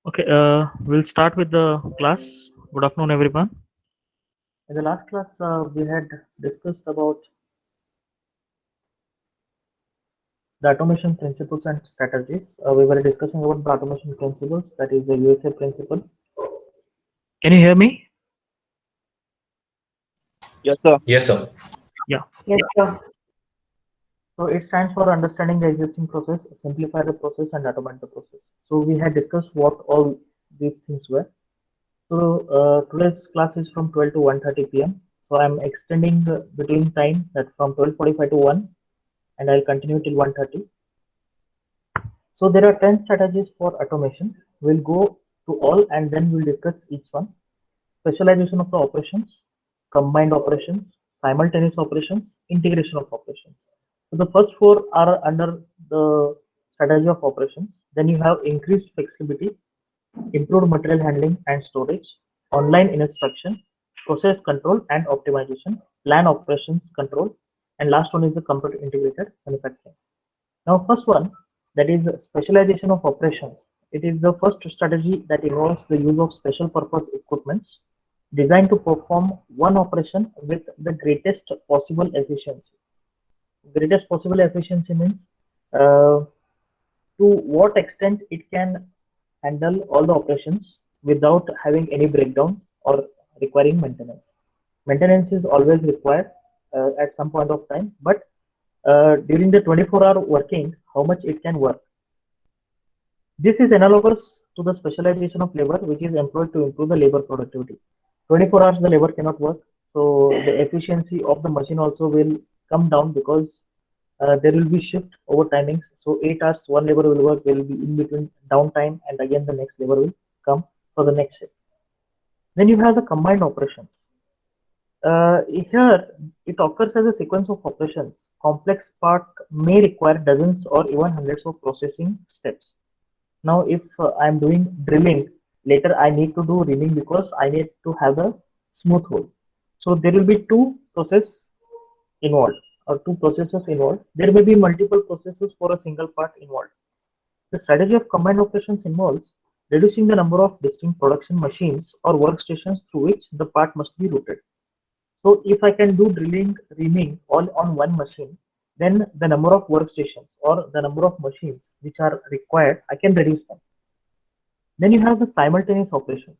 Okay, we'll start with the class. Good afternoon, everyone. In the last class, we had discussed about the automation principles and strategies. We were discussing about the automation principles, that is the USA principle. Can you hear me? Yes, sir. Yes, sir. Yeah. Yes, sir. So it stands for understanding the existing process, simplify the process, and automate the process. So we had discussed what all these things were. So today's class is from 12 to 1:30 p.m. So I'm extending between time that from 12:45 to 1, and I'll continue till 1:30. So there are 10 strategies for automation. We'll go to all and then we'll discuss each one. Specialization of the operations, combined operations, simultaneous operations, integration of operations. So the first four are under the strategy of operations. Then you have increased flexibility, improved material handling and storage, online instruction, process control and optimization, plan operations control, and last one is the computer integrated manufacturing. Now, first one, that is specialization of operations. It is the first strategy that involves the use of special purpose equipments designed to perform one operation with the greatest possible efficiency. Greatest possible efficiency means to what extent it can handle all the operations without having any breakdown or requiring maintenance. Maintenance is always required at some point of time, but during the 24-hour working, how much it can work. This is analogous to the specialization of labor, which is employed to improve the labor productivity. 24 hours the labor cannot work, so the efficiency of the machine also will come down because there will be shift over timings. So 8 hours one labor will work, there will be in between downtime, and again the next labor will come for the next shift. Then you have the combined operations. Here it occurs as a sequence of operations. Complex part may require dozens or even hundreds of processing steps. Now, if I'm doing drilling, later I need to do reaming because I need to have a smooth hole. So there will be two processes involved or two processes involved. There may be multiple processes for a single part involved. The strategy of combined operations involves reducing the number of distinct production machines or workstations through which the part must be routed. So if I can do drilling, reaming all on one machine, then the number of workstations or the number of machines which are required, I can reduce them. Then you have the simultaneous operations.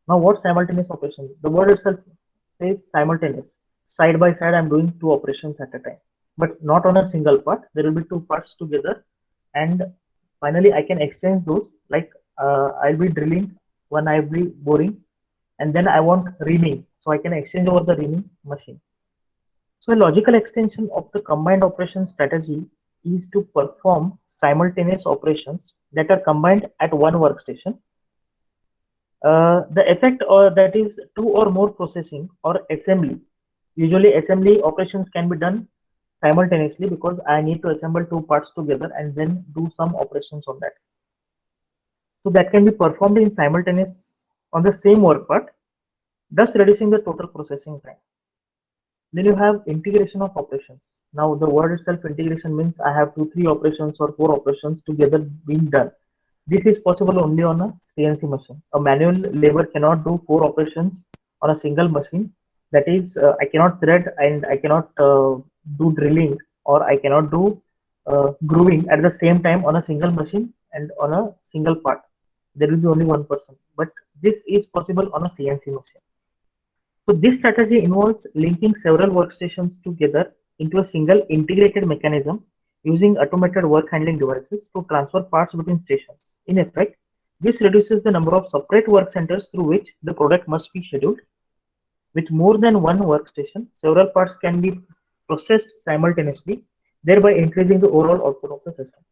Now what simultaneous operations? The word itself says simultaneous. Side by side, I'm doing two operations at a time, but not on a single part. There will be two parts together, and finally I can exchange those. Like I'll be drilling, one I'll be boring, and then I want reaming, so I can exchange over the reaming machine. So a logical extension of the combined operations strategy is to perform simultaneous operations that are combined at one workstation. The effect that is two or more processing or assembly. Usually assembly operations can be done simultaneously because I need to assemble two parts together and then do some operations on that. So that can be performed in simultaneous on the same work part, thus reducing the total processing time. Then you have integration of operations. Now the word itself integration means I have 2, 3 operations or 4 operations together being done. This is possible only on a CNC machine. A manual labor cannot do 4 operations on a single machine. That is, I cannot thread and I cannot do drilling, or I cannot do grooving at the same time on a single machine and on a single part. There will be only one person, but this is possible on a CNC machine. So this strategy involves linking several workstations together into a single integrated mechanism using automated work handling devices to transfer parts between stations. In effect, this reduces the number of separate work centers through which the product must be scheduled. With more than one workstation, several parts can be processed simultaneously, thereby increasing the overall output of the system.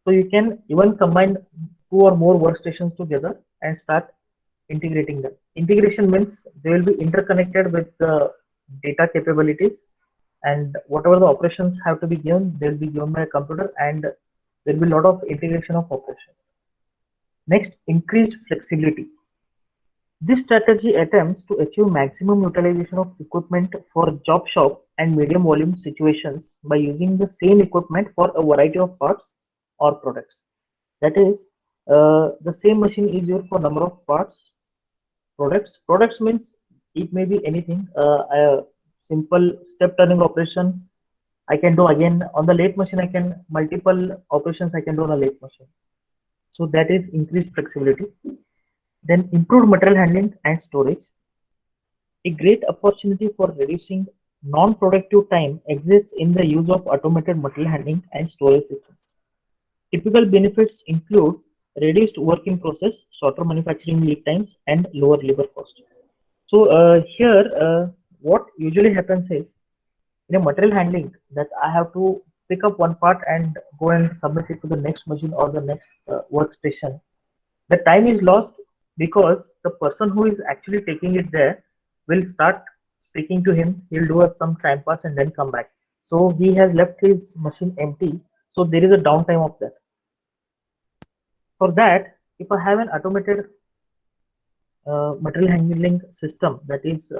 So you can even combine 2 or more workstations together and start integrating them. Integration means they will be interconnected with the data capabilities, and whatever the operations have to be given, they will be given by a computer, and there will be a lot of integration of operations. Next, increased flexibility. This strategy attempts to achieve maximum utilization of equipment for job shop and medium volume situations by using the same equipment for a variety of parts or products. That is, the same machine is used for number of parts, products. Products means it may be anything. A simple step turning operation I can do again on the lathe machine. I can multiple operations I can do on a lathe machine. So that is increased flexibility. Then improved material handling and storage. A great opportunity for reducing non-productive time exists in the use of automated material handling and storage systems. Typical benefits include reduced work in process, shorter manufacturing lead times, and lower labor cost. So here, what usually happens is in a material handling that I have to pick up one part and go and submit it to the next machine or the next workstation. The time is lost because the person who is actually taking it there will start speaking to him. He'll do some time pass and then come back. So he has left his machine empty. So there is a downtime of that. For that, if I have an automated material handling system, that is,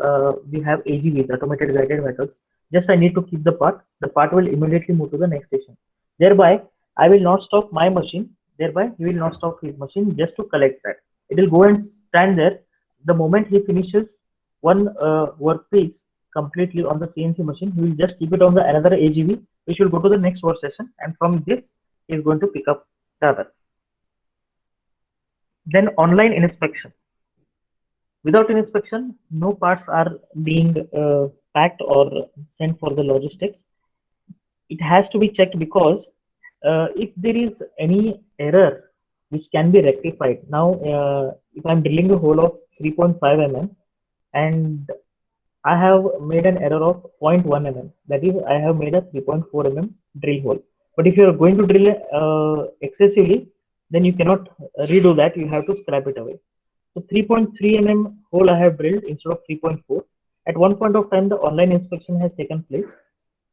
we have AGVs, automated guided vehicles. Just I need to keep the part. The part will immediately move to the next station. Thereby, I will not stop my machine. Thereby, he will not stop his machine just to collect that. It will go and stand there. The moment he finishes one work piece completely on the CNC machine, he will just keep it on the another AGV, which will go to the next work session, and from this, he is going to pick up the other. Then online inspection. Without inspection, no parts are being packed or sent for the logistics. It has to be checked because if there is any error which can be rectified. Now, if I'm drilling a hole of 3.5 mm and I have made an error of 0.1 mm, that is, I have made a 3.4 mm drill hole. But if you are going to drill excessively, then you cannot redo that. You have to scrap it away. So 3.3 mm hole I have drilled instead of 3.4. At one point of time, the online inspection has taken place.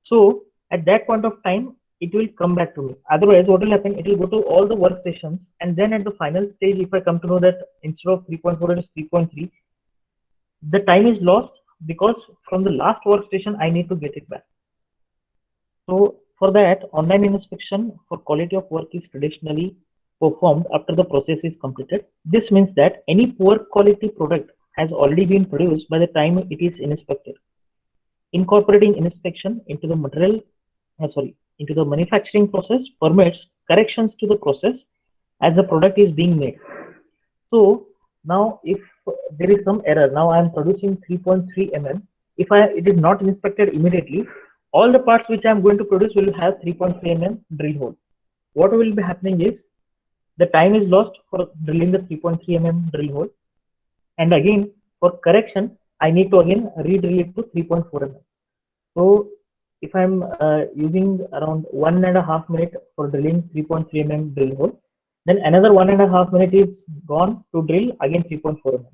So at that point of time, it will come back to me. Otherwise, what will happen? It will go to all the workstations, and then at the final stage, if I come to know that instead of 3.4 it is 3.3, the time is lost because from the last workstation I need to get it back. So for that, online inspection for quality of work is traditionally performed after the process is completed. This means that any poor quality product has already been produced by the time it is inspected. Incorporating inspection into the into the manufacturing process permits corrections to the process as the product is being made. So now if there is some error, now I am producing 3.3 mm. If it is not inspected immediately, all the parts which I am going to produce will have 3.3 mm drill hole. What will be happening is the time is lost for drilling the 3.3 mm drill hole, and again for correction I need to again re-drill it to 3.4 mm. So if I'm using around 1.5 minutes for drilling 3.3 mm drill hole, then another 1.5 minutes is gone to drill again 3.4 mm.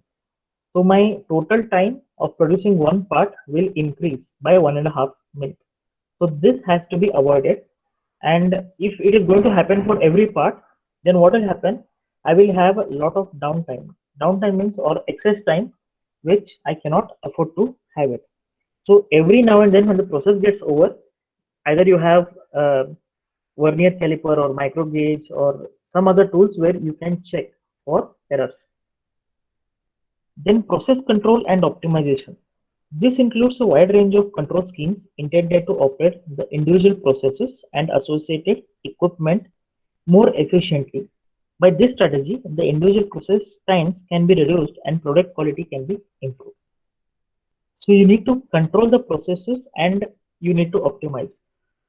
So my total time of producing one part will increase by 1.5 minutes. So this has to be avoided. And if it is going to happen for every part, then what will happen? I will have a lot of downtime. Downtime means or excess time, which I cannot afford to have it. So every now and then when the process gets over, either you have vernier caliper or micro gauge or some other tools where you can check for errors. Then process control and optimization. This includes a wide range of control schemes intended to operate the individual processes and associated equipment more efficiently. By this strategy, the individual process times can be reduced and product quality can be improved. So you need to control the processes and you need to optimize.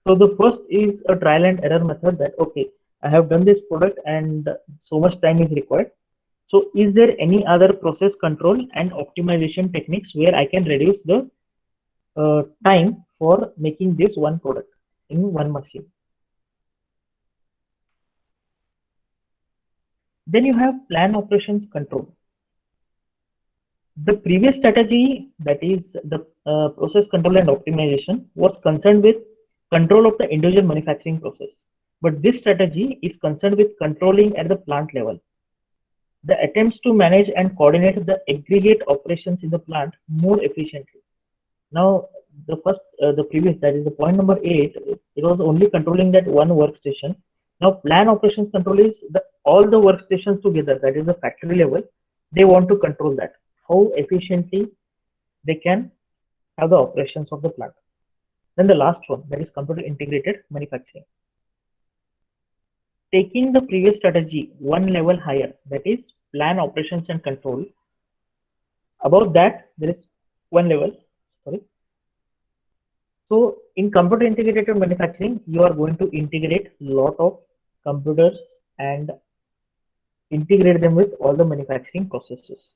So the first is a trial and error method that, okay, I have done this product and so much time is required. So is there any other process control and optimization techniques where I can reduce the time for making this one product in one machine? Then you have plan operations control. The previous strategy, that is the process control and optimization, was concerned with control of the individual manufacturing process. But this strategy is concerned with controlling at the plant level. the attempts to manage and coordinate the aggregate operations in the plant more efficiently. Now, the previous, that is the point number 8, it was only controlling that one workstation. Now, plan operations control is all the workstations together, that is the factory level. They want to control that, how efficiently they can have the operations of the plant. Then the last one, that is computer integrated manufacturing. Taking the previous strategy one level higher, that is plan operations and control. Above that, there is one level. Sorry. So in computer integrated manufacturing, you are going to integrate lot of computers and integrate them with all the manufacturing processes.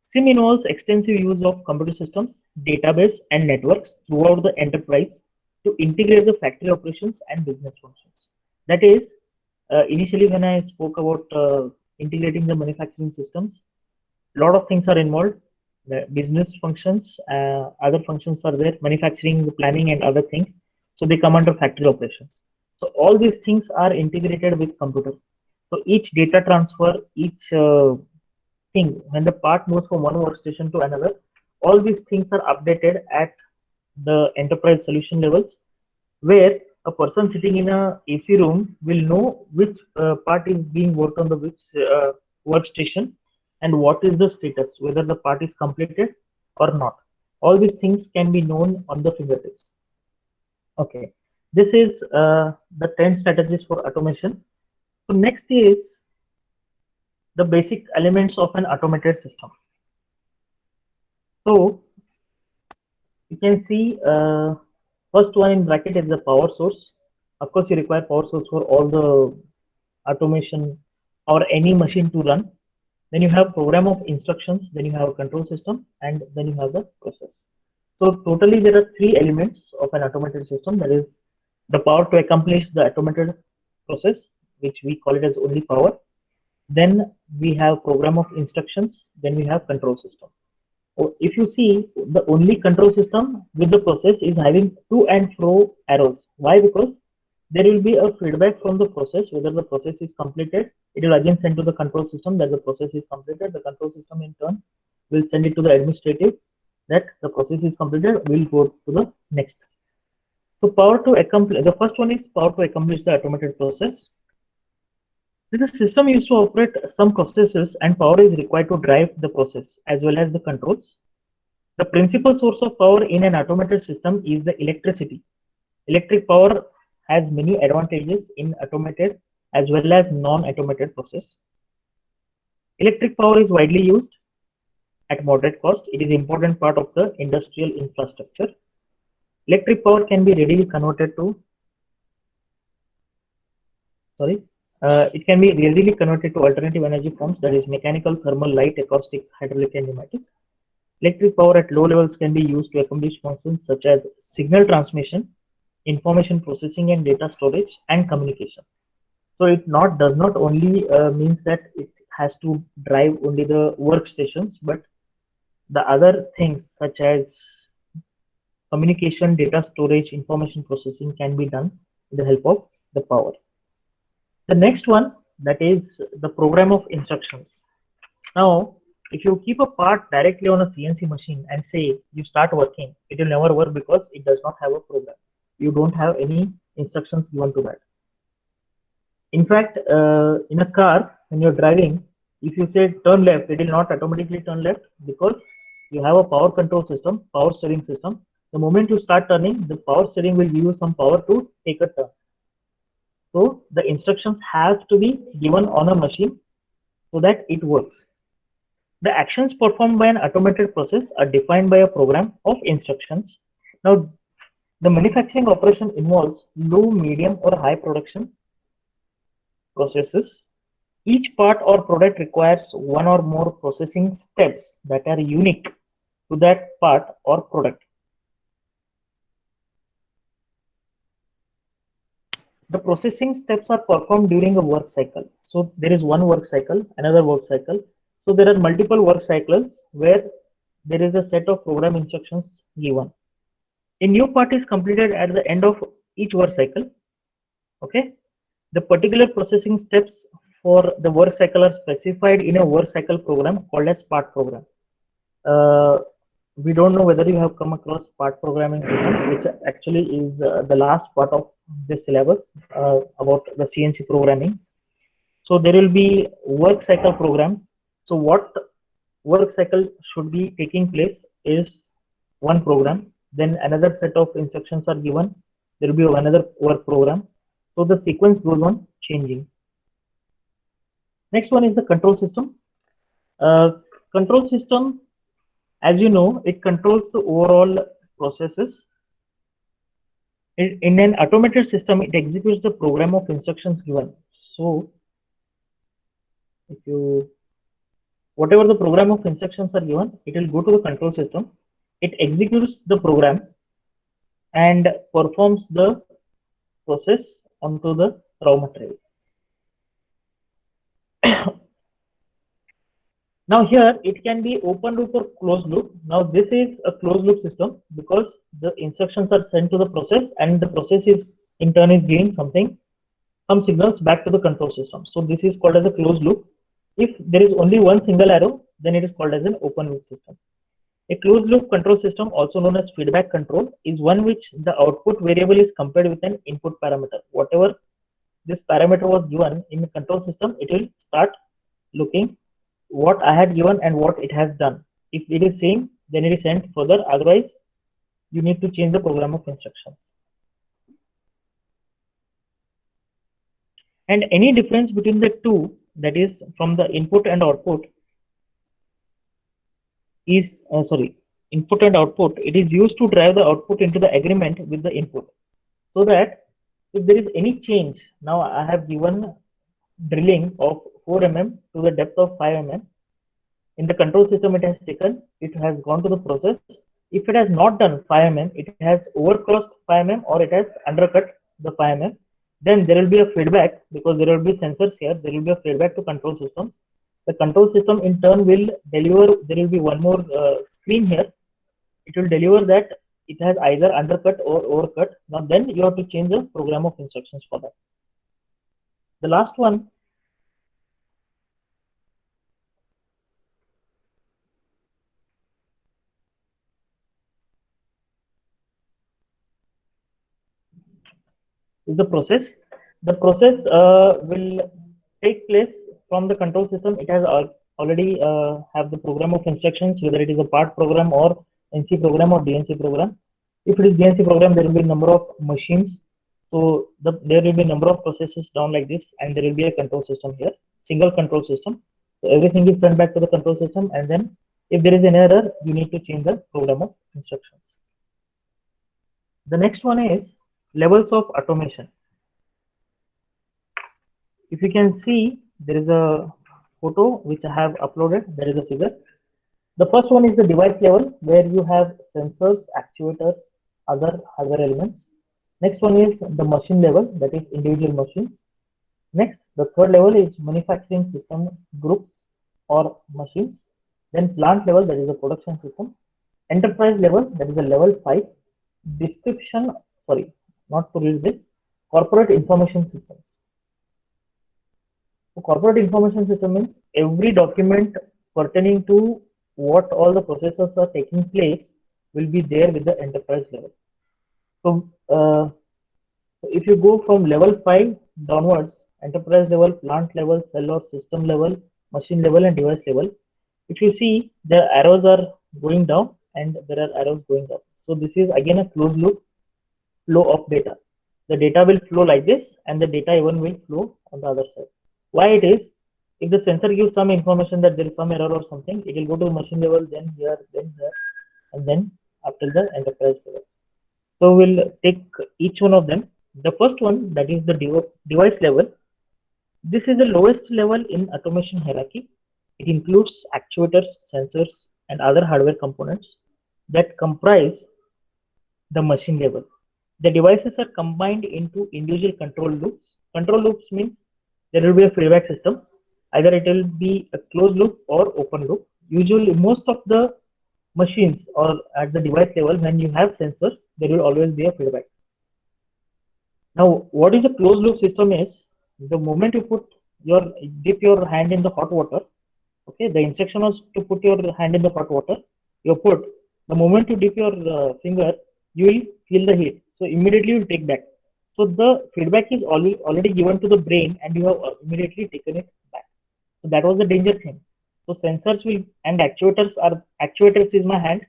SIM involves extensive use of computer systems, database, and networks throughout the enterprise to integrate the factory operations and business functions. That is, initially when I spoke about integrating the manufacturing systems, a lot of things are involved. The business functions, other functions are there, manufacturing, planning, and other things. So they come under factory operations. So all these things are integrated with computer. So each data transfer, each thing, when the part moves from one workstation to another, all these things are updated at the enterprise solution levels, where a person sitting in a AC room will know which part is being worked on the which workstation and what is the status, whether the part is completed or not. All these things can be known on the fingertips. Okay, this is the 10 strategies for automation. So next is the basic elements of an automated system. So you can see first one in bracket is the power source. Of course, you require power source for all the automation or any machine to run. Then you have program of instructions, then you have a control system, and then you have the process. So totally there are 3 elements of an automated system. That is the power to accomplish the automated process, which we call it as only power. Then we have program of instructions, then we have control system. If you see, the only control system with the process is having to and fro arrows. Why? Because there will be a feedback from the process whether the process is completed. It will again send to the control system that the process is completed. The control system in turn will send it to the administrative that the process is completed. Will go to the next. So power to accomplish, the first one is power to accomplish the automated process. This is a system used to operate some processes, and power is required to drive the process as well as the controls. The principal source of power in an automated system is the electricity. Electric power has many advantages in automated as well as non-automated process. Electric power is widely used at moderate cost. It is an important part of the industrial infrastructure. Electric power can be readily converted to it can be readily converted to alternative energy forms, that is mechanical, thermal, light, acoustic, hydraulic, and pneumatic. Electric power at low levels can be used to accomplish functions such as signal transmission, information processing and data storage, and communication. So it does not only means that it has to drive only the workstations, but the other things such as communication, data storage, information processing can be done with the help of the power. The next one, that is the program of instructions. Now, if you keep a part directly on a CNC machine and say you start working, it will never work because it does not have a program. You don't have any instructions given to that. In fact, in a car, when you're driving, if you say turn left, it will not automatically turn left because you have a power control system, power steering system. The moment you start turning, the power steering will give you some power to take a turn. So the instructions have to be given on a machine so that it works. The actions performed by an automated process are defined by a program of instructions. Now, the manufacturing operation involves low, medium, or high production processes. Each part or product requires one or more processing steps that are unique to that part or product. The processing steps are performed during a work cycle. So there is one work cycle, another work cycle. So there are multiple work cycles where there is a set of program instructions given. A new part is completed at the end of each work cycle. Okay. The particular processing steps for the work cycle are specified in a work cycle program called as part program. We don't know whether you have come across part programming systems, which actually is the last part of this syllabus about the CNC programming. So there will be work cycle programs. So what work cycle should be taking place is one program, then another set of instructions are given, there will be another work program. So the sequence goes on changing. Next one is the control system. Control system, as you know, it controls the overall processes. In an automated system, it executes the program of instructions given. So if you, whatever the program of instructions are given, it will go to the control system. It executes the program and performs the process onto the raw material. Now here it can be open loop or closed loop. Now this is a closed loop system because the instructions are sent to the process and the process is in turn is giving some signals back to the control system. So this is called as a closed loop. If there is only one single arrow, then it is called as an open loop system. A closed loop control system, also known as feedback control, is one which the output variable is compared with an input parameter. Whatever this parameter was given in the control system, it will start looking what I had given and what it has done. If it is same, then it is sent further. Otherwise, you need to change the program of instructions. And any difference between the two, that is from the input and output, is input and output, it is used to drive the output into the agreement with the input. So that if there is any change, now I have given drilling of 4 mm to the depth of 5 mm. In the control system, it has taken, it has gone to the process. If it has not done 5 mm, it has overcrossed 5 mm or it has undercut the 5 mm, then there will be a feedback because there will be sensors here. There will be a feedback to control systems. The control system in turn will deliver, there will be one more screen here. It will deliver that it has either undercut or overcut. Now then you have to change the program of instructions for that. The last one is the process. The process will take place from the control system. It has already have the program of instructions, whether it is a part program or NC program or DNC program. If it is DNC program, there will be a number of machines. So there will be a number of processes down like this, and there will be a control system here, single control system. So everything is sent back to the control system, and then if there is an error, you need to change the program of instructions. The next one is levels of automation. If you can see, there is a photo which I have uploaded. There is a figure. The first one is the device level, where you have sensors, actuators, other hardware elements. Next one is the machine level, that is individual machines. Next, the third level is manufacturing system groups or machines. Then plant level, that is the production system. Enterprise level, that is the level 5. Description, sorry, not to read this. Corporate information systems. So corporate information system means every document pertaining to what all the processes are taking place will be there with the enterprise level. So if you go from level 5 downwards, enterprise level, plant level, cell or system level, machine level and device level, if you see the arrows are going down and there are arrows going up. So this is again a closed loop flow of data. The data will flow like this and the data even will flow on the other side. Why it is? If the sensor gives some information that there is some error or something, it will go to the machine level, then here, and then after the enterprise level. So we'll take each one of them. The first one, that is the device level. This is the lowest level in automation hierarchy. It includes actuators, sensors, and other hardware components that comprise the machine level. The devices are combined into individual control loops. Control loops means there will be a feedback system. Either it will be a closed loop or open loop. Usually, most of the machines or at the device level, when you have sensors, there will always be a feedback. Now, what is a closed loop system is the moment you put dip your hand in the hot water. Okay, the instruction was to put your hand in the hot water. You put, the moment you dip your finger, you will feel the heat. So immediately you will take back. So the feedback is already given to the brain, and you have immediately taken it back. So that was the danger thing. So sensors will and actuators is my hand,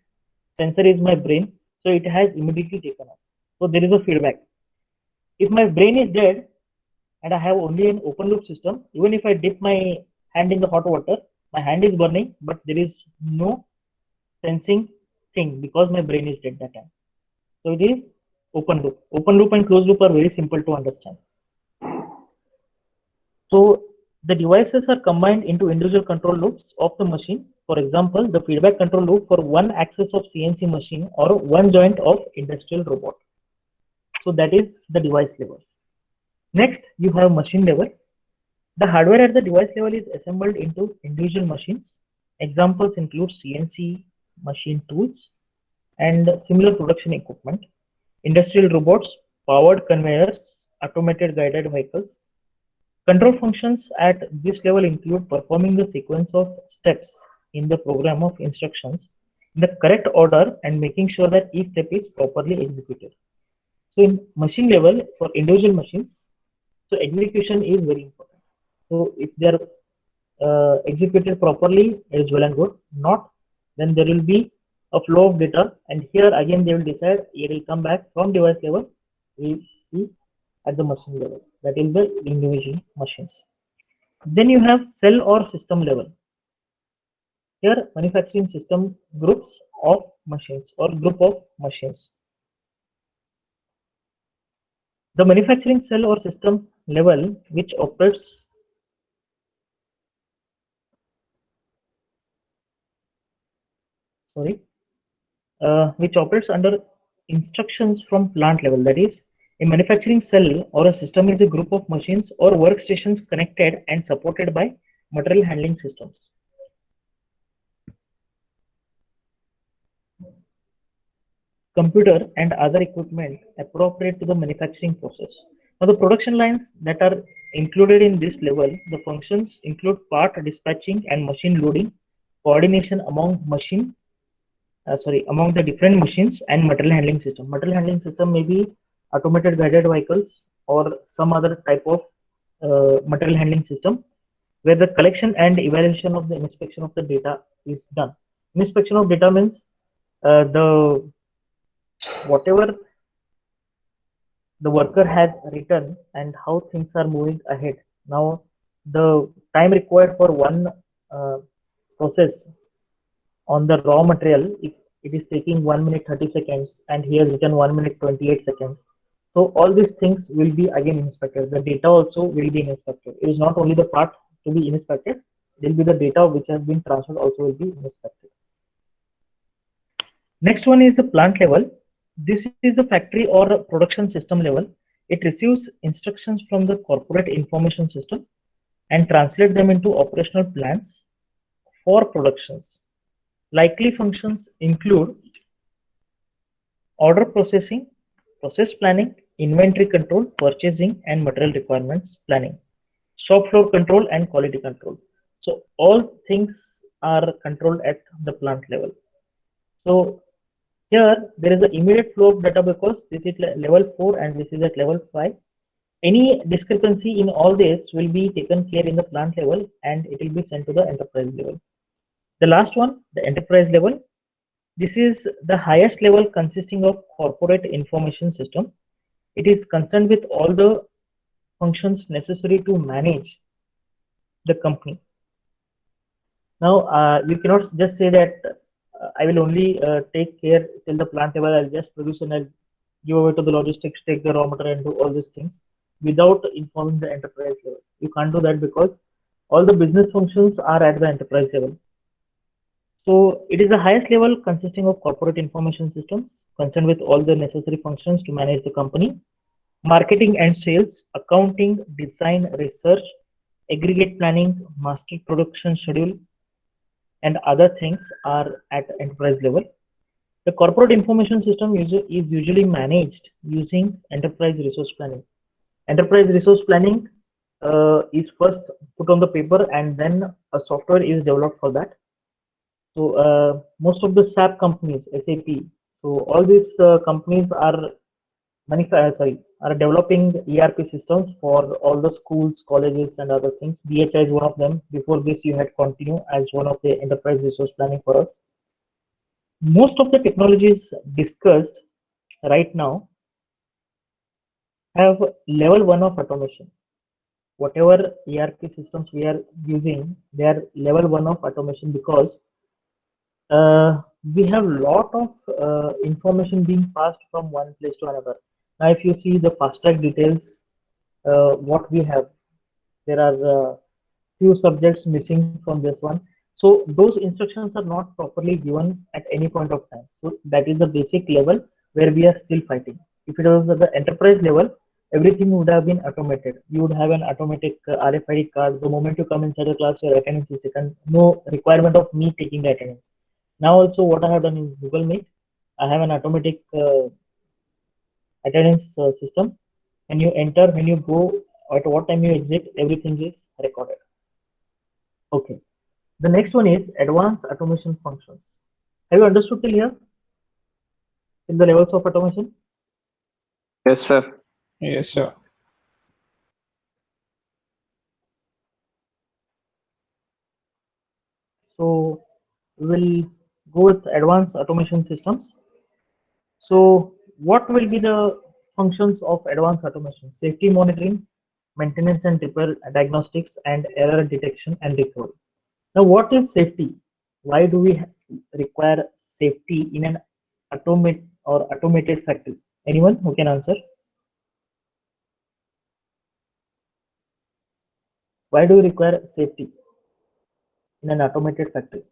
sensor is my brain. So it has immediately taken off. So there is a feedback. If my brain is dead and I have only an open loop system, even if I dip my hand in the hot water, my hand is burning, but there is no sensing thing because my brain is dead that time. So it is open loop. Open loop and closed loop are very simple to understand. So the devices are combined into individual control loops of the machine. For example, the feedback control loop for one axis of CNC machine or one joint of industrial robot. So that is the device level. Next, you have machine level. The hardware at the device level is assembled into individual machines. Examples include CNC machine tools and similar production equipment, industrial robots, powered conveyors, automated guided vehicles. Control functions at this level include performing the sequence of steps in the program of instructions in the correct order and making sure that each step is properly executed. So in machine level for individual machines, so execution is very important. So if they are executed properly, it is well and good. Not, then there will be a flow of data, and here again they will decide it will come back from device level, will be at the machine level. That is the individual machines. Then you have cell or system level. Here manufacturing system groups of machines or group of machines. The manufacturing cell or systems level which operates which operates under instructions from plant level. That is, a manufacturing cell or a system is a group of machines or workstations connected and supported by material handling systems. Computer and other equipment appropriate to the manufacturing process. Now, the production lines that are included in this level, the functions include part dispatching and machine loading, coordination among among the different machines, and material handling system. Material handling system may be automated guided vehicles or some other type of material handling system where the collection and evaluation of the inspection of the data is done. Inspection of data means the whatever the worker has written and how things are moving ahead. Now, the time required for one process on the raw material, if it is taking 1 minute 30 seconds and he has written 1 minute 28 seconds. So all these things will be again inspected. The data also will be inspected. It is not only the part to be inspected, it will be the data which has been transferred also will be inspected. Next one is the plant level. This is the factory or production system level. It receives instructions from the corporate information system and translate them into operational plans for productions. Likely functions include order processing, process planning, inventory control, purchasing and material requirements planning, shop floor control and quality control. So all things are controlled at the plant level. So here there is an immediate flow of data because this is level 4 and this is at level 5. Any discrepancy in all this will be taken care in the plant level and it will be sent to the enterprise level. The last one, the enterprise level. This is the highest level consisting of corporate information system. It is concerned with all the functions necessary to manage the company. Now, you cannot just say that I will only take care till the plant level. I'll just produce and I'll give away to the logistics, take the raw material and do all these things without informing the enterprise level. You can't do that because all the business functions are at the enterprise level. So it is the highest level consisting of corporate information systems concerned with all the necessary functions to manage the company. Marketing and sales, accounting, design, research, aggregate planning, master production schedule, and other things are at enterprise level. The corporate information system is usually managed using enterprise resource planning. Enterprise resource planning is first put on the paper, and then a software is developed for that. So most of the SAP companies, SAP, so all these companies are are developing ERP systems for all the schools, colleges, and other things. DHI is one of them. Before this, you had Continue as one of the enterprise resource planning for us. Most of the technologies discussed right now have level 1 of automation. Whatever ERP systems we are using, they are level 1 of automation because we have lot of information being passed from one place to another. Now, if you see the fast track details, what we have, there are few subjects missing from this one. So those instructions are not properly given at any point of time. So that is the basic level where we are still fighting. If it was at the enterprise level, everything would have been automated. You would have an automatic RFID card. The moment you come inside the class, your attendance is taken. No requirement of me taking the attendance. Now also what I have done is Google Meet. I have an automatic attendance system. When you enter, when you go, at what time you exit, everything is recorded. Okay. The next one is advanced automation functions. Have you understood till here? In the levels of automation? Yes, sir. Yes, sir. So we will go with advanced automation systems. So what will be the functions of advanced automation? Safety monitoring, maintenance and repair diagnostics, and error detection and recovery. Now, what is safety? Why do we require safety in an automated factory? Anyone who can answer? Why do we require safety in an automated factory?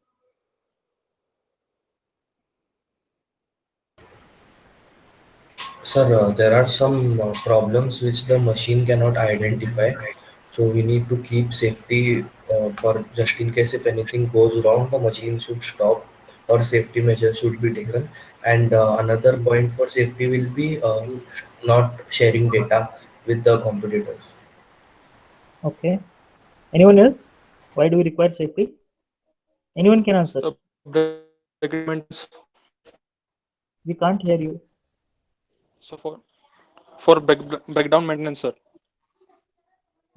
Sir, there are some problems which the machine cannot identify. So we need to keep safety for just in case if anything goes wrong, the machine should stop or safety measures should be taken. And another point for safety will be not sharing data with the competitors. Okay. Anyone else? Why do we require safety? Anyone can answer. So breakdown maintenance. We can't hear you. So for breakdown maintenance, sir.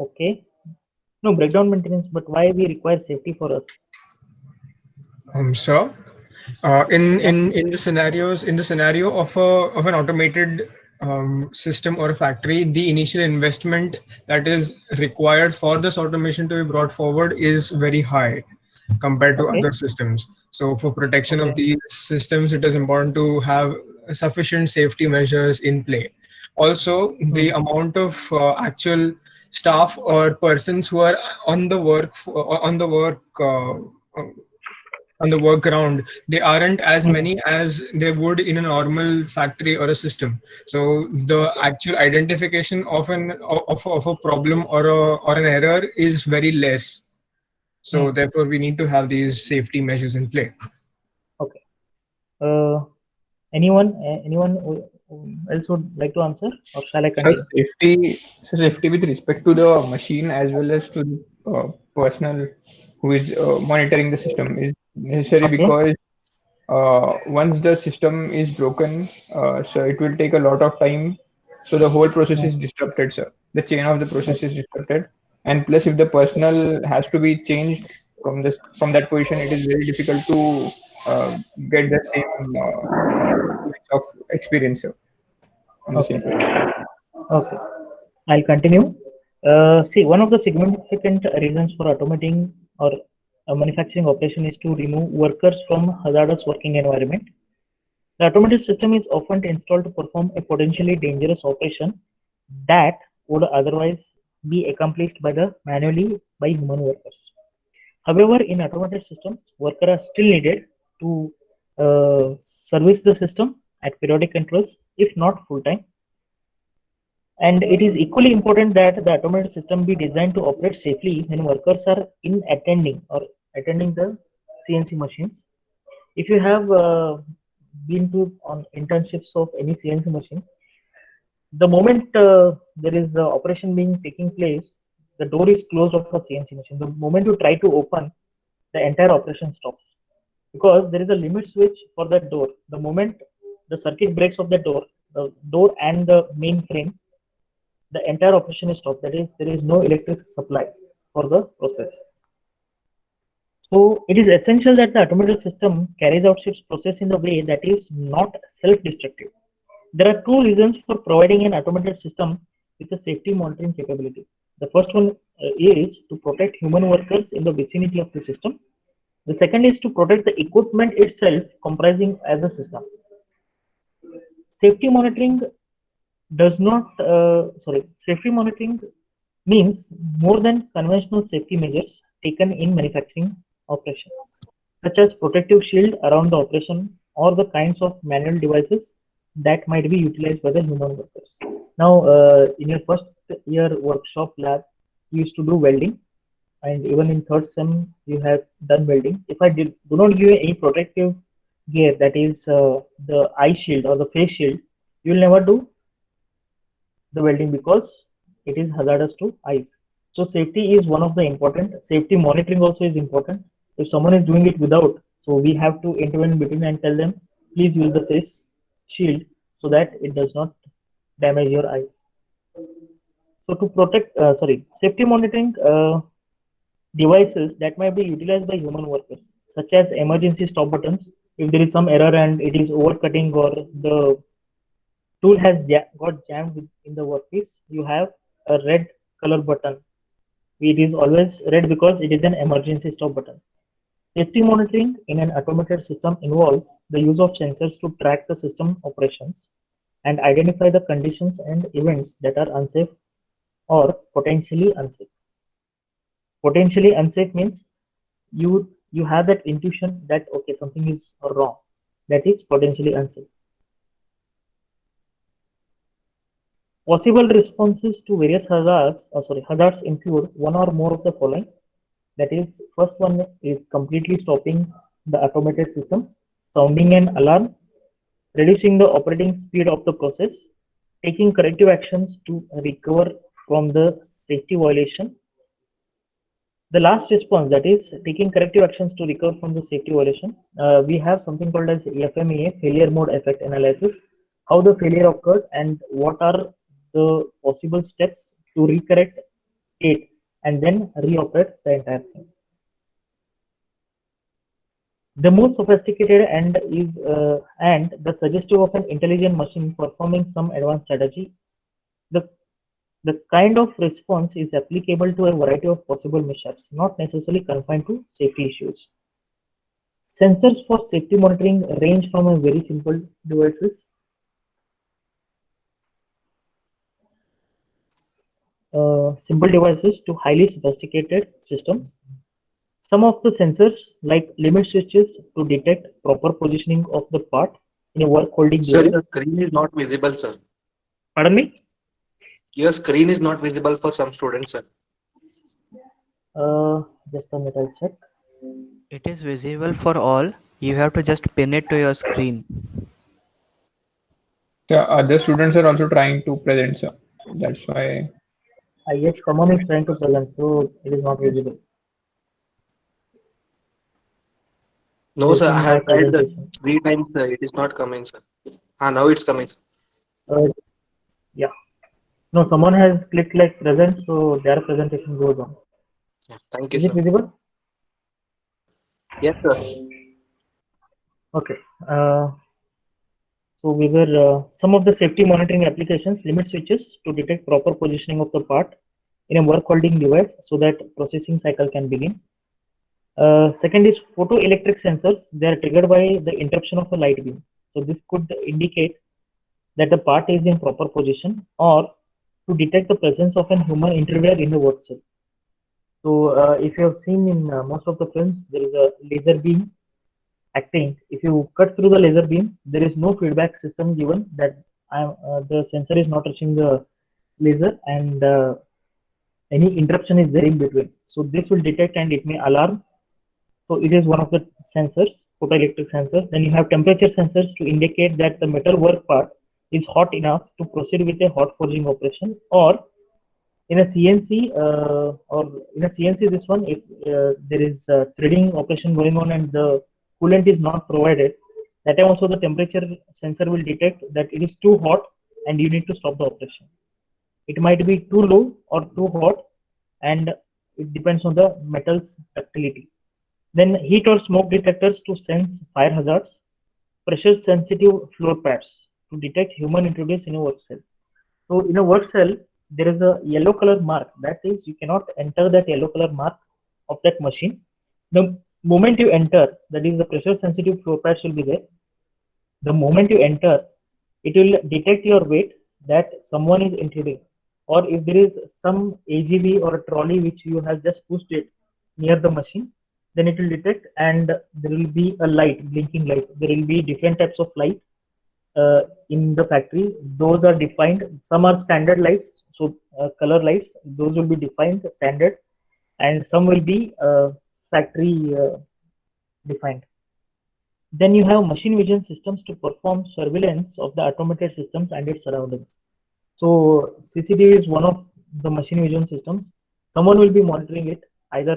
Okay. No breakdown maintenance, but why we require safety for us? So, in the scenarios, in the scenario of an automated system or a factory, the initial investment that is required for this automation to be brought forward is very high compared to Okay. other systems. So for protection of Okay. these systems, it is important to have sufficient safety measures in play. Also, the amount of actual staff or persons who are on the work on the workaround, they aren't as many as they would in a normal factory or a system. So the actual identification of a problem or an error is very less. So therefore, we need to have these safety measures in play. Okay. Uh, anyone else would like to answer, or shall I So continue? safety with respect to the machine as well as to the personnel who is monitoring the system is necessary Okay. because once the system is broken, so it will take a lot of time. So the whole process is disrupted, sir. The chain of the process is disrupted, and plus if the personnel has to be changed from that position, it is very difficult to get the same of experience, sir, on the same Okay. position. Okay. I'll continue. See, one of the significant reasons for automating or a manufacturing operation is to remove workers from hazardous working environment. The automated system is often installed to perform a potentially dangerous operation that would otherwise be accomplished manually by human workers. However, in automated systems, workers are still needed to service the system at periodic intervals, if not full time. And it is equally important that the automated system be designed to operate safely when workers are in attending the CNC machines. If you have been to on internships of any CNC machine, the moment there is operation being taking place, the door is closed of a CNC machine. The moment you try to open, the entire operation stops because there is a limit switch for that door. The moment the circuit breaks of the door and the main frame, the entire operation is stopped. That is, there is no electric supply for the process. So it is essential that the automated system carries out its process in a way that is not self-destructive. There are two reasons for providing an automated system with a safety monitoring capability. The first one is to protect human workers in the vicinity of the system. The second is to protect the equipment itself comprising as a system. Safety monitoring safety monitoring means more than conventional safety measures taken in manufacturing operation, such as protective shield around the operation or the kinds of manual devices that might be utilized by the human workers. Now, in your first year workshop lab, you used to do welding, and even in third sem, you have done welding. If I do not give you any protective gear, that is the eye shield or the face shield, you will never do the welding because it is hazardous to eyes. So safety is one of the important. Safety monitoring also is important. If someone is doing it without, so we have to intervene in between and tell them, please use the face shield so that it does not damage your eyes. So to protect, safety monitoring devices that might be utilized by human workers, such as emergency stop buttons. If there is some error and it is overcutting or the tool has got jammed in the workpiece, you have a red color button. It is always red because it is an emergency stop button. Safety monitoring in an automated system involves the use of sensors to track the system operations and identify the conditions and events that are unsafe or potentially unsafe. Potentially unsafe means you have that intuition that okay, something is wrong. That is potentially unsafe. Possible responses to various hazards include one or more of the following. That is, first one is completely stopping the automated system, sounding an alarm, reducing the operating speed of the process, taking corrective actions to recover from the safety violation. The last response, that is taking corrective actions to recover from the safety violation. We have something called as FMEA, failure mode effect analysis, how the failure occurred and what are the possible steps to recorrect it and then reoperate the entire thing. The most sophisticated and the suggestive of an intelligent machine performing some advanced strategy. The kind of response is applicable to a variety of possible mishaps, not necessarily confined to safety issues. Sensors for safety monitoring range from a very simple devices to highly sophisticated systems. Some of the sensors, like limit switches to detect proper positioning of the part in a work holding device. Sir, the screen is not visible, sir. Pardon me? Your screen is not visible for some students, sir. Just a minute, I'll check. It is visible for all. You have to just pin it to your screen. The other students are also trying to present, sir. That's why. Yes, someone is trying to present, so it is not visible. No, sir. I have tried 3 times, sir. It is not coming, sir. Now it's coming, sir. Yeah. No, someone has clicked like present, so their presentation goes on. Yeah, thank you, is sir. It visible? Yes, sir. Okay. So we were some of the safety monitoring applications, limit switches to detect proper positioning of the part in a work holding device so that processing cycle can begin. Second is photoelectric sensors. They are triggered by the interruption of a light beam. So this could indicate that the part is in proper position or to detect the presence of a human intruder in the work cell. So if you have seen in most of the films, there is a laser beam acting. If you cut through the laser beam, there is no feedback system given that the sensor is not touching the laser and any interruption is there in between. So this will detect and it may alarm. So it is one of the sensors, photoelectric sensors. Then you have temperature sensors to indicate that the metal work part is hot enough to proceed with a hot forging operation, or In a CNC or in a CNC, this one, if there is a threading operation going on and the coolant is not provided, that time also the temperature sensor will detect that it is too hot and you need to stop the operation. It might be too low or too hot, and it depends on the metal's ductility. Then heat or smoke detectors to sense fire hazards, pressure sensitive floor pads to detect human intruders in a work cell. So in a work cell, there is a yellow color mark. That is, you cannot enter that yellow color mark of that machine. The moment you enter, that is the pressure sensitive floor pads will be there. The moment you enter, it will detect your weight that someone is intruding. Or if there is some AGV or a trolley which you have just pushed it near the machine, then it will detect and there will be a light, blinking light. There will be different types of light in the factory. Those are defined. Some are standard lights, so color lights. Those will be defined standard, and some will be factory defined. Then you have machine vision systems to perform surveillance of the automated systems and its surroundings. So CCTV is one of the machine vision systems. Someone will be monitoring it. Either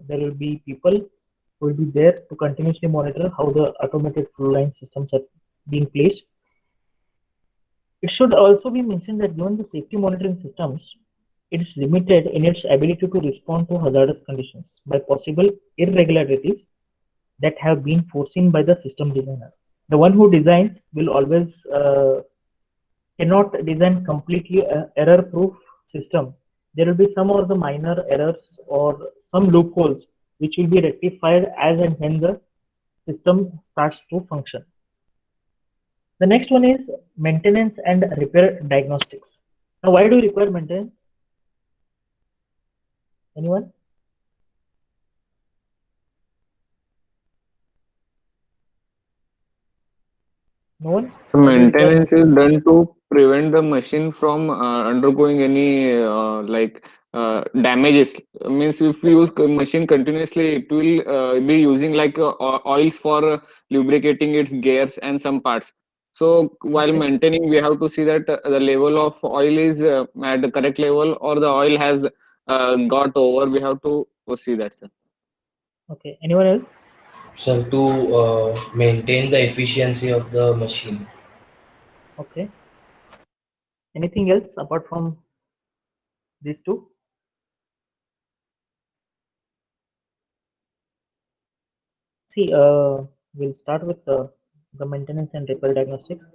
there will be people who will be there to continuously monitor how the automated flow line systems are being placed. It should also be mentioned that given the safety monitoring systems, it is limited in its ability to respond to hazardous conditions by possible irregularities that have been foreseen by the system designer. The one who designs will always cannot design completely error-proof system. There will be some of the minor errors or some loopholes which will be rectified as and when the system starts to function. The next one is maintenance and repair diagnostics. Now, why do you require maintenance? Anyone? No one? Maintenance is done to prevent the machine from undergoing any damages. Means if we use machine continuously, it will be using like oils for lubricating its gears and some parts. So while maintaining, we have to see that the level of oil is at the correct level, or the oil has got over. We have to see that, sir. Okay. Anyone else? So to maintain the efficiency of the machine. Okay. Anything else apart from these two? See, we'll start with the maintenance and repair diagnostics.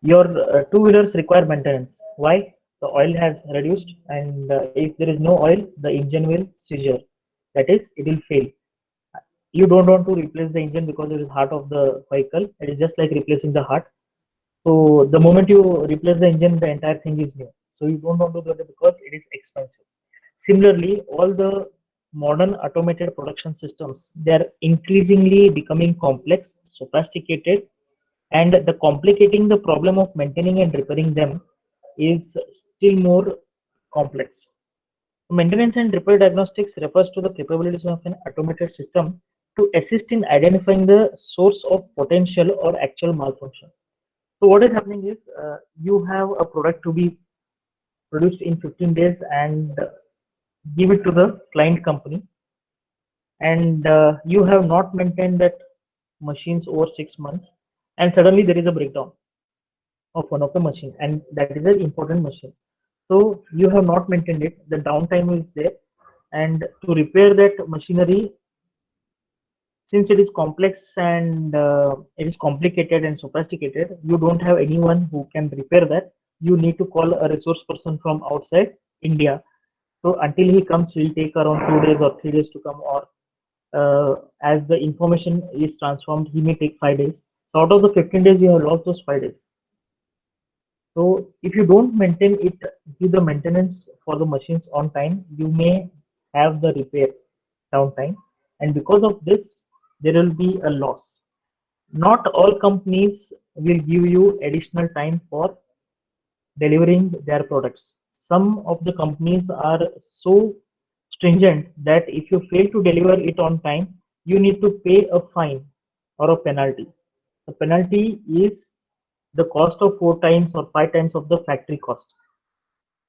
Your two-wheelers require maintenance. Why? The oil has reduced, and if there is no oil, the engine will seizure. That is, it will fail. You don't want to replace the engine because it is heart of the vehicle. It is just like replacing the heart. So the moment you replace the engine, the entire thing is new. So you don't want to do that because it is expensive. Similarly, all the modern automated production systems, they are increasingly becoming complex, sophisticated, and the complicating the problem of maintaining and repairing them is still more complex. Maintenance and repair diagnostics refers to the capabilities of an automated system to assist in identifying the source of potential or actual malfunction. So what is happening is you have a product to be produced in 15 days and give it to the client company, and you have not maintained that machines over 6 months, and suddenly there is a breakdown of one of the machine, and that is an important machine. So you have not maintained it, the downtime is there, and to repair that machinery, since it is complex and it is complicated and sophisticated, you don't have anyone who can repair that. You need to call a resource person from outside India. So until he comes, will take around 2 days or 3 days to come, or as the information is transformed, he may take 5 days. So out of the 15 days, you have lost those 5 days. So if you don't maintain it, give the maintenance for the machines on time, you may have the repair downtime, and because of this, there will be a loss. Not all companies will give you additional time for delivering their products. Some of the companies are so stringent that if you fail to deliver it on time, you need to pay a fine or a penalty. The penalty is the cost of 4 times or 5 times of the factory cost.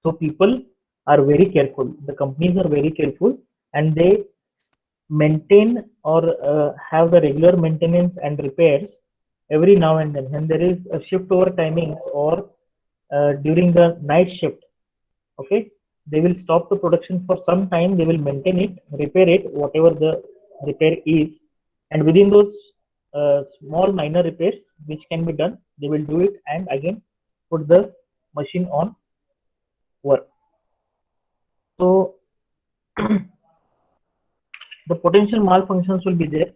So people are very careful. The companies are very careful, and they maintain or have the regular maintenance and repairs every now and then. When there is a shift over timings or during the night shift, okay, they will stop the production for some time. They will maintain it, repair it, whatever the repair is, and within those small minor repairs which can be done, they will do it and again put the machine on work. So the potential malfunctions will be there.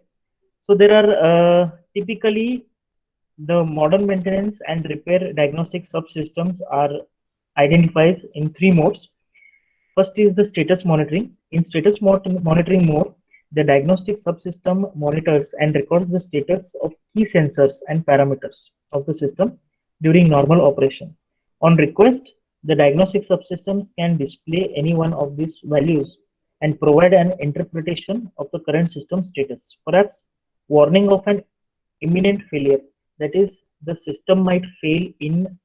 So there are typically the modern maintenance and repair diagnostic subsystems are identified in 3 modes. First is the status monitoring. In status monitoring mode, the diagnostic subsystem monitors and records the status of key sensors and parameters of the system during normal operation. On request, the diagnostic subsystems can display any one of these values and provide an interpretation of the current system status. Perhaps warning of an imminent failure, that is, the system might fail in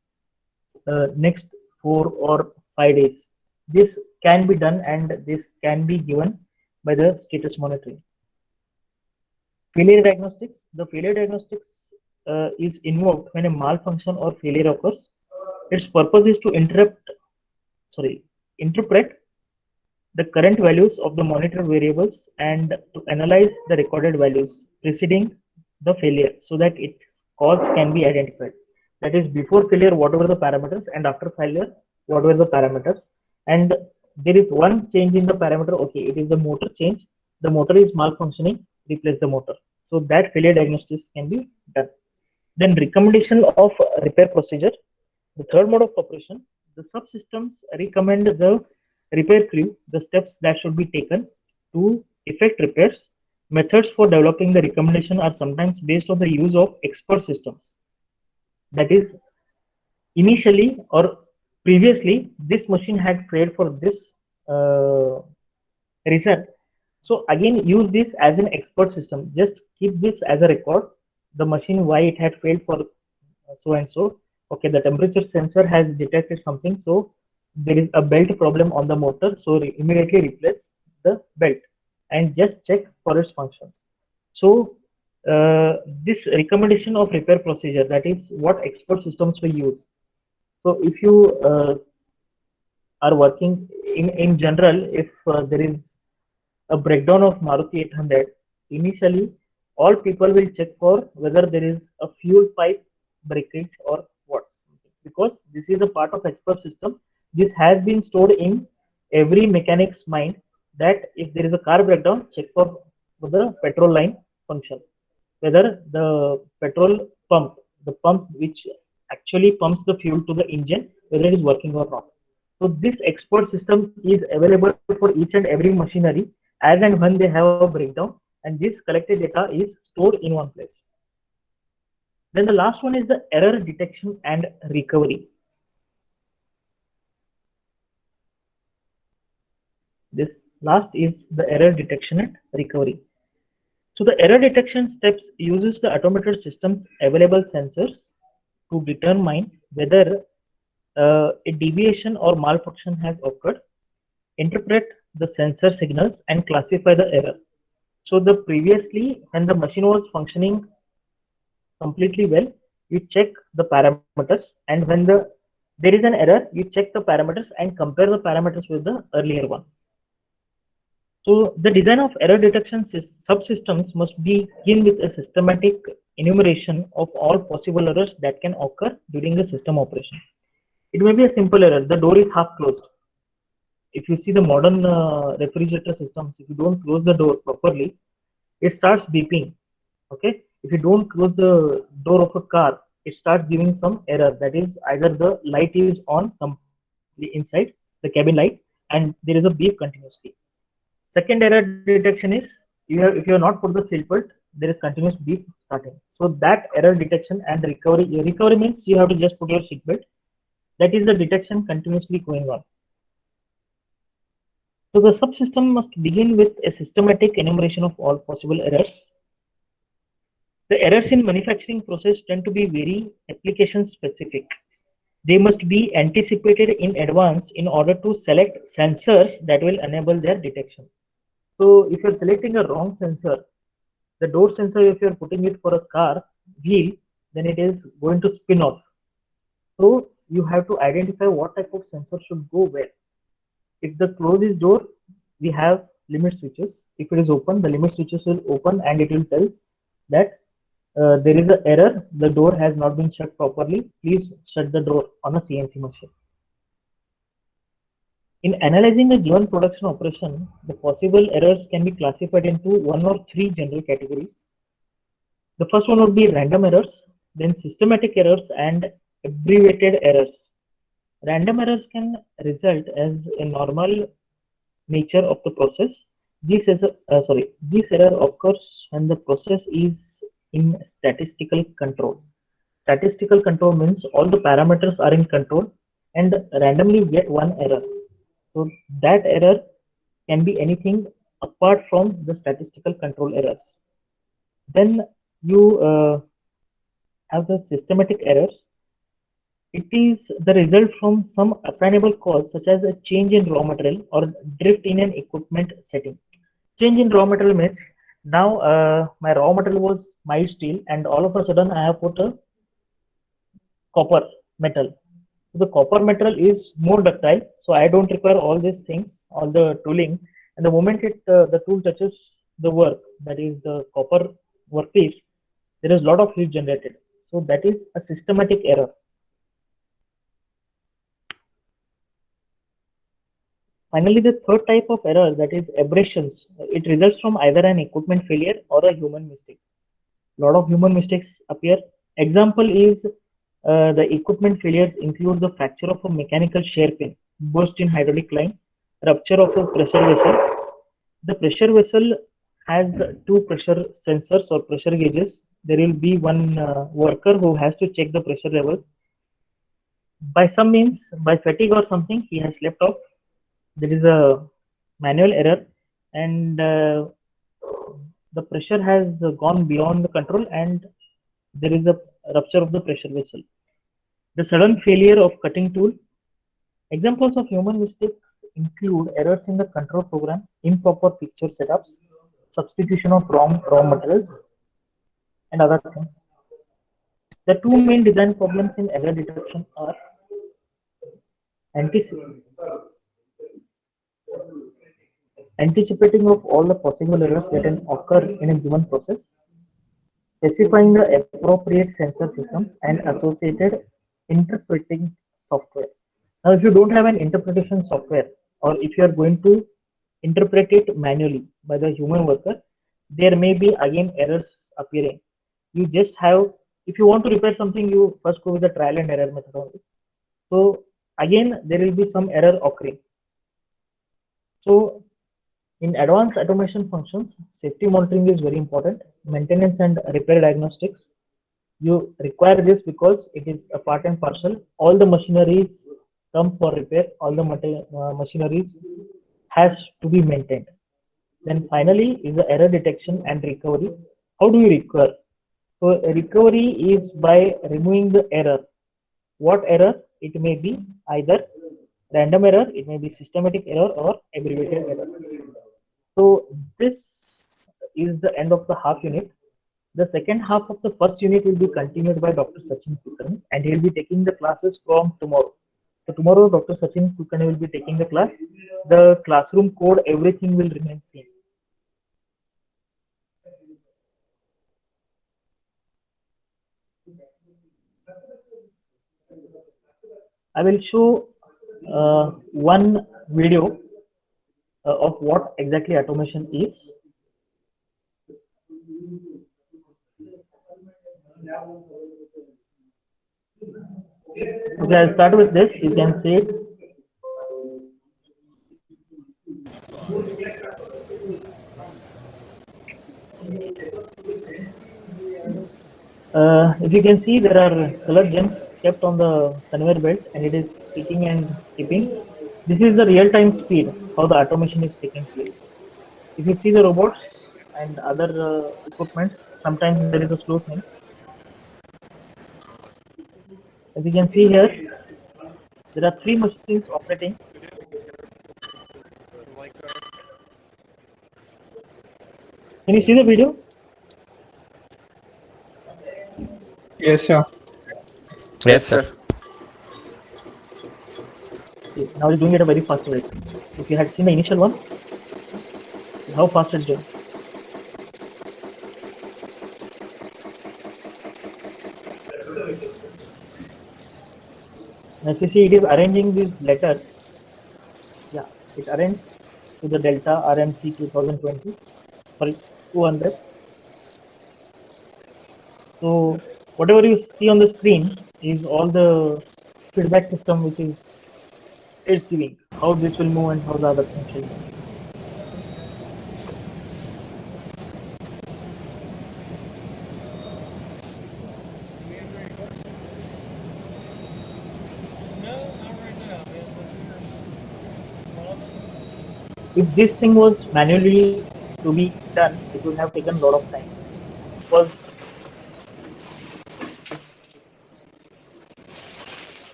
next 4 or 5 days. This can be done and this can be given by the status monitoring. Failure diagnostics. The failure diagnostics is invoked when a malfunction or failure occurs. Its purpose is to interpret the current values of the monitored variables and to analyze the recorded values preceding the failure so that its cause can be identified. That is, before failure, whatever the parameters, and after failure, whatever the parameters. And there is one change in the parameter. Okay, it is the motor change. The motor is malfunctioning. Replace the motor. So that failure diagnostics can be done. Then recommendation of repair procedure. The third mode of operation. The subsystems recommend the repair crew the steps that should be taken to effect repairs. Methods for developing the recommendation are sometimes based on the use of expert systems. That is, initially or previously, this machine had failed for this reason. So again, use this as an expert system. Just keep this as a record. The machine, why it had failed for so and so. Okay, the temperature sensor has detected something. So there is a belt problem on the motor. So immediately replace the belt and just check for its functions. So this recommendation of repair procedure, that is what expert systems we use. So if you are working in general, if there is a breakdown of Maruti 800, initially all people will check for whether there is a fuel pipe breakage or what, because this is a part of expert system. This has been stored in every mechanic's mind that if there is a car breakdown, check for the petrol line function, whether the petrol pump, the pump which actually pumps the fuel to the engine, whether it is working or not. So this expert system is available for each and every machinery as and when they have a breakdown, and this collected data is stored in one place. Then the last one is the error detection and recovery. This last is the error detection and recovery. So the error detection steps uses the automated system's available sensors to determine whether a deviation or malfunction has occurred, interpret the sensor signals and classify the error. So the previously, when the machine was functioning completely well, you check the parameters, and when there is an error, you check the parameters and compare the parameters with the earlier one. So the design of error detection subsystems must begin with a systematic enumeration of all possible errors that can occur during the system operation. It may be a simple error. The door is half closed. If you see the modern refrigerator systems, if you don't close the door properly, it starts beeping. Okay. If you don't close the door of a car, it starts giving some error. That is, either the light is on completely inside the cabin light and there is a beep continuously. Second error detection is if you have not put the seatbelt, there is continuous beep starting. So that error detection and recovery. Recovery means you have to just put your seatbelt. That is the detection continuously going on. So the subsystem must begin with a systematic enumeration of all possible errors. The errors in manufacturing process tend to be very application specific. They must be anticipated in advance in order to select sensors that will enable their detection. So if you're selecting a wrong sensor, the door sensor, if you're putting it for a car wheel, then it is going to spin off. So you have to identify what type of sensor should go where. If the close is door, we have limit switches. If it is open, the limit switches will open and it will tell that there is an error, the door has not been shut properly, please shut the door on a CNC machine. In analyzing a given production operation, the possible errors can be classified into one or three general categories. The first one would be random errors, then systematic errors and abbreviated errors. Random errors can result as a normal nature of the process. This error occurs when the process is in statistical control. Statistical control means all the parameters are in control and randomly get one error. So that error can be anything apart from the statistical control errors. Then you have the systematic errors. It is the result from some assignable cause such as a change in raw material or drift in an equipment setting. Change in raw material means now my raw material was mild steel and all of a sudden I have put a copper metal. So the copper metal is more ductile, so I don't require all these things, all the tooling. And the moment the tool touches the work, that is the copper workpiece, there is a lot of heat generated. So that is a systematic error. Finally, the third type of error, that is aberrations. It results from either an equipment failure or a human mistake. A lot of human mistakes appear. Example is the equipment failures include the fracture of a mechanical shear pin, burst in hydraulic line, rupture of a pressure vessel. The pressure vessel has two pressure sensors or pressure gauges. There will be one worker who has to check the pressure levels. By some means, by fatigue or something, he has slept off. There is a manual error and the pressure has gone beyond the control and there is a rupture of the pressure vessel. The sudden failure of cutting tool. Examples of human mistakes include errors in the control program, improper picture setups, substitution of wrong raw materials, and other things. The two main design problems in error detection are anticipating of all the possible errors that can occur in a given process, specifying the appropriate sensor systems and associated interpreting software. Now, if you don't have an interpretation software, or if you are going to interpret it manually by the human worker, there may be again errors appearing. You just have, if you want to repair something, you first go with the trial and error method only. So again, there will be some error occurring. So in advanced automation functions, safety monitoring is very important. Maintenance and repair diagnostics. You require this because it is a part and parcel. All the machineries come for repair. All the machineries has to be maintained. Then finally is the error detection and recovery. How do you recover? So recovery is by removing the error. What error? It may be either random error, it may be systematic error or abbreviated error. So this is the end of the half unit. The second half of the first unit will be continued by Dr. Sachin Kulkarni and he will be taking the classes from tomorrow. So tomorrow Dr. Sachin Kulkarni will be taking the class. The classroom code, everything will remain same. I will show one video of what exactly automation is. Okay, I'll start with this. You can see it. If you can see, there are colored gems kept on the conveyor belt and it is picking and skipping. This is the real-time speed, how the automation is taking place. If you see the robots and other equipments, sometimes there is a slow thing. As you can see here, There are three machines operating. Can you see the video? Yes, sir. Yes, sir. Okay, now it's doing it at a very fast rate. If you had seen the initial one, how fast it's doing. Now if you see, it is arranging these letters. Yeah, it arranged to the delta RMC 2020, sorry, 200. So whatever you see on the screen is all the feedback system which is it's giving how this will move and how the other things will move. If this thing was manually to be done, it would have taken a lot of time because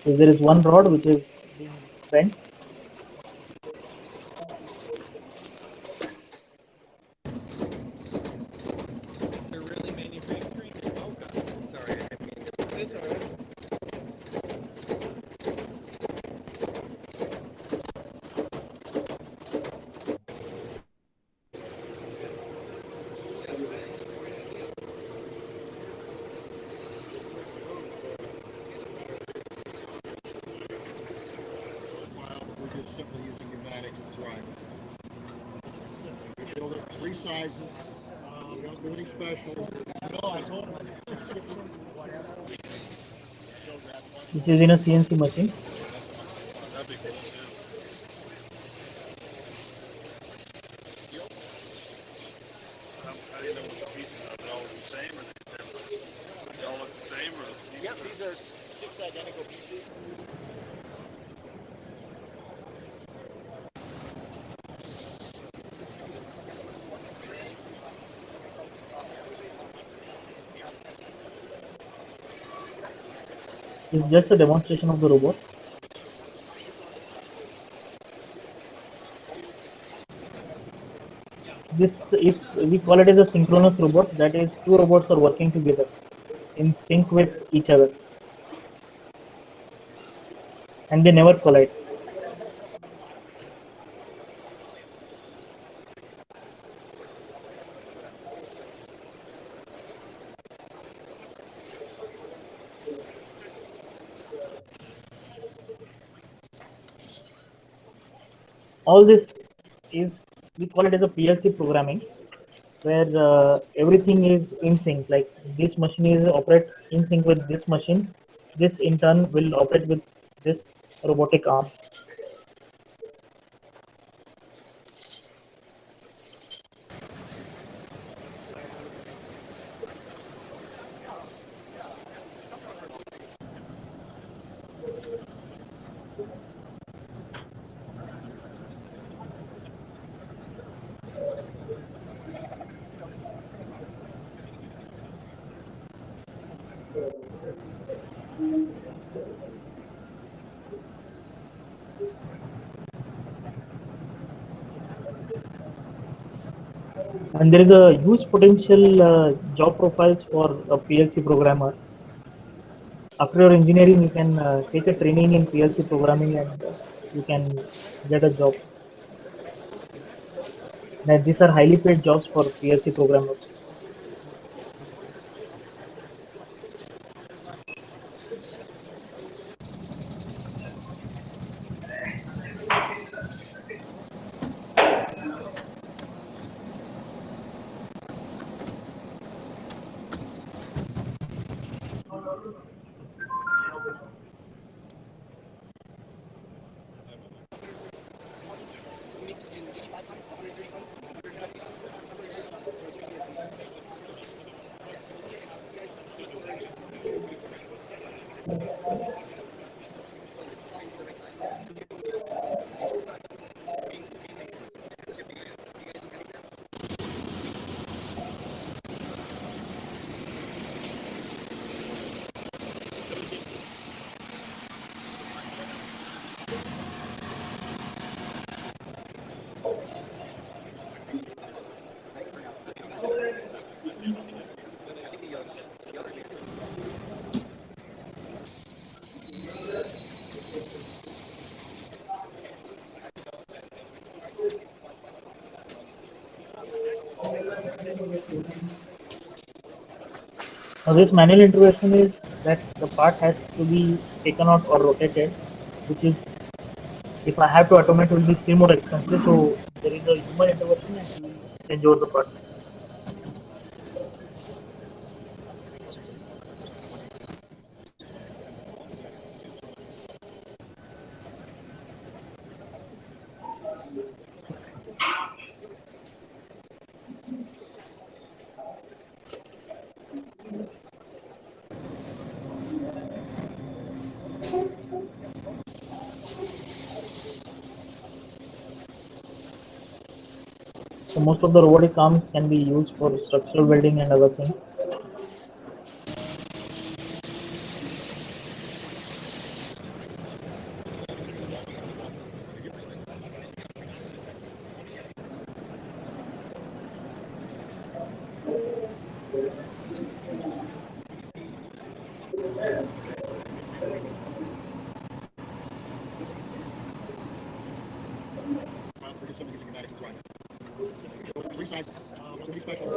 if there is one rod which is being bent. We're just simply using pneumatics to drive it. We build it three sizes. We don't do any specials. Which is in a CNC machine. Yep, these are 6 identical pieces. It's just a demonstration of the robot. This is, we call it as a synchronous robot. That is, two robots are working together in sync with each other and they never collide. All this is, we call it as a PLC programming, where everything is in sync. Like this machine is operate in sync with this machine. This in turn will operate with this robotic arm. And there is a huge potential job profiles for a PLC programmer. After your engineering, you can take a training in PLC programming and you can get a job. Now, these are highly paid jobs for PLC programmers. Now this manual intervention is that the part has to be taken out or rotated, which is, if I have to automate, it will be still more expensive. So there is a human intervention and we change over the part. So most of the robotic arms can be used for structural welding and other things. Pretty simple using pneumatics and driving. Three sizes. Three special.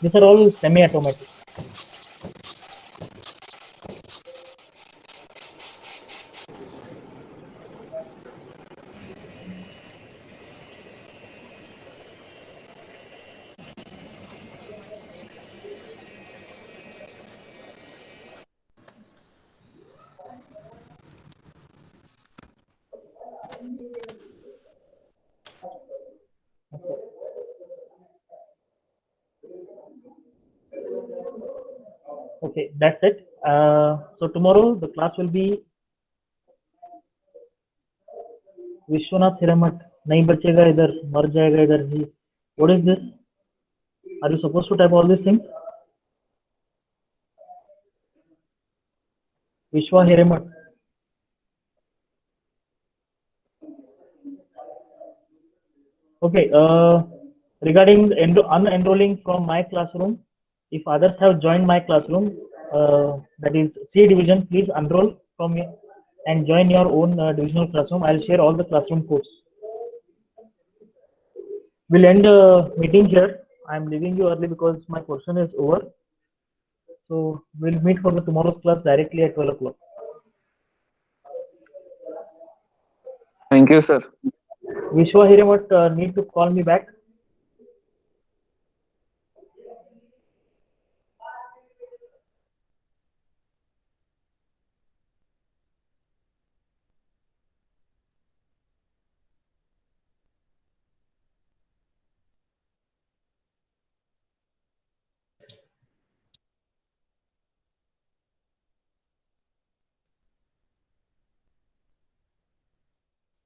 These are all semi-automatic. Okay, that's it. So tomorrow the class will be Vishwanath Hiramat. नहीं बचेगा इधर, मर जाएगा इधर ही. What is this? Are you supposed to type all these things? Vishwa Hiramat. Okay. Regarding unenrolling from my classroom, if others have joined my classroom, that is C division, please enroll from me and join your own divisional classroom. I'll share all the classroom codes. We'll end the meeting here. I'm leaving you early because my portion is over. So we'll meet for the tomorrow's class directly at 12 o'clock. Thank you, sir. Vishwa Hiramat need to call me back.